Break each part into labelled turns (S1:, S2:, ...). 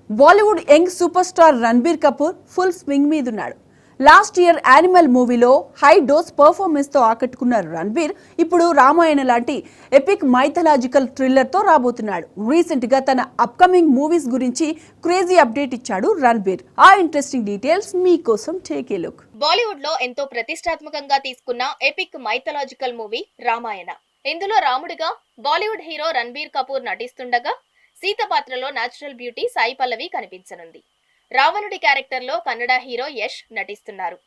S1: Bollywood young super star Ranbir Kapoor full swing మీదున్నాడు. Last year Animal మూవీలో high dose performance తో ఆకట్టుకున్న రణబీర్ ఇప్పుడు రామాయణ లాంటి ఎపిక్ మైథలాజికల్ థ్రిల్లర్ తో రాబోతున్నాడు. రీసెంట్ గా తన అప్కమింగ్ మూవీస్ గురించి క్రేజీ అప్డేట్ ఇచ్చాడు రణబీర్. ఆ ఇంట్రెస్టింగ్ డీటెయిల్స్ మీకోసం టేక్ ఏ లుక్.
S2: బాలీవుడ్ లో ఎంతో ప్రతిష్టాత్మకంగా తీసుకున్న ఎపిక్ మైథలాజికల్ మూవీ రామాయణ. ఇందులో రాముడిగా బాలీవుడ్ హీరో రణబీర్ కపూర్ నటిస్తుండగా సీత పాత్రలో నేచురల్ బ్యూటీ సాయి పల్లవి కనిపించనుంది. రావణుడి క్యారెక్టర్ లో కన్నడ హీరో యష్ నటిస్తున్నారు.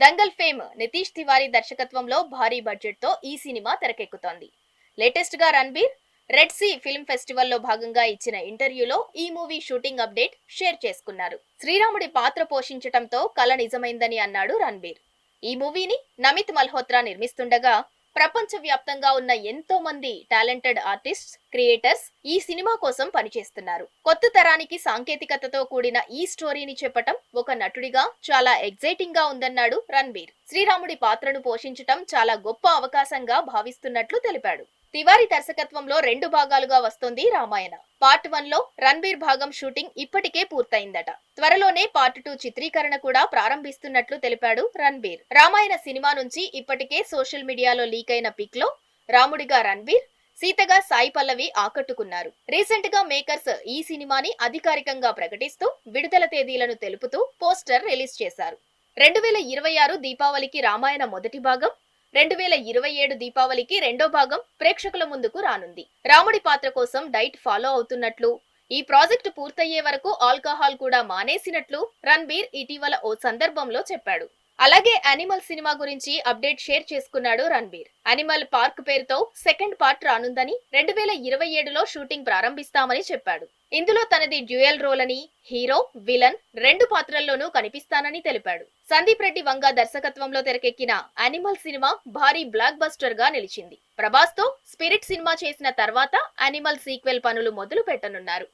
S2: దంగల్ ఫేమ్ నితీష్ తివారీ దర్శకత్వంలో భారీ బడ్జెట్ తో ఈ సినిమా తెరకెక్కుతోంది. లేటెస్ట్ గా Ranbir Red Sea film festival లో భాగంగా ఇచ్చిన ఇంటర్వ్యూలో ఈ మూవీ షూటింగ్ అప్డేట్ షేర్ చేసుకున్నారు. శ్రీరాముడి పాత్ర పోషించటంతో కల నిజమైందని అన్నాడు రణబీర్. ఈ మూవీని నమిత్ మల్హోత్రా నిర్మిస్తుండగా ప్రపంచ వ్యాప్తంగా ఉన్న ఎంతో మంది టాలెంటెడ్ ఆర్టిస్ట్స్, క్రియేటర్స్ ఈ సినిమా కోసం పనిచేస్తున్నారు. కొత్త తరానికి సాంకేతికతతో కూడిన ఈ స్టోరీని చెప్పటం ఒక నటుడిగా చాలా ఎగ్జైటింగ్ గా ఉందన్నాడు రణబీర్. శ్రీరాముడి పాత్రను పోషించటం చాలా గొప్ప అవకాశంగా భావిస్తున్నట్లు తెలిపాడు. తివారీ దర్శకత్వంలో 2 భాగాలుగా వస్తోంది రామాయణ. పార్ట్ 1 లో రణబీర్ భాగం షూటింగ్ ఇప్పటికే పూర్తయిందట. త్వరలోనే పార్ట్ 2 చిత్రీకరణ కూడా ప్రారంభిస్తున్నట్లు తెలిపాడు రణబీర్. రామాయణ సినిమా నుంచి ఇప్పటికే సోషల్ మీడియాలో లీక్ అయిన పిక్ లో రాముడిగా రణబీర్, సీతగా సాయి పల్లవి ఆకట్టుకున్నారు. రీసెంట్ గా మేకర్స్ ఈ సినిమాని అధికారికంగా ప్రకటిస్తూ విడుదల తేదీలను తెలుపుతూ పోస్టర్ రిలీజ్ చేశారు. 2026 దీపావళికి రామాయణ మొదటి భాగం, 2027 దీపావళికి రెండో భాగం ప్రేక్షకుల ముందుకు రానుంది. రాముడి పాత్ర కోసం డైట్ ఫాలో అవుతున్నట్లు, ఈ ప్రాజెక్టు పూర్తయ్యే వరకు ఆల్కహాల్ కూడా మానేసినట్లు రణబీర్ ఇటీవల ఓ సందర్భంలో చెప్పాడు. అలాగే యానిమల్ సినిమా గురించి అప్డేట్ షేర్ చేసుకున్నాడు రణబీర్. యానిమల్ పార్క్ పేరుతో సెకండ్ పార్ట్ రానుందని, 2027లో షూటింగ్ ప్రారంభిస్తామని చెప్పాడు. ఇందులో తనది డ్యూయల్ రోల్ అని, హీరో, విలన్ 2 పాత్రల్లోనూ కనిపిస్తానని తెలిపాడు. సందీప్ రెడ్డి వంగ దర్శకత్వంలో తెరకెక్కిన యానిమల్ సినిమా భారీ బ్లాక్ బస్టర్ గా నిలిచింది. ప్రభాస్ తో స్పిరిట్ సినిమా చేసిన తర్వాత యానిమల్ సీక్వెల్ పనులు మొదలు పెట్టనున్నారు.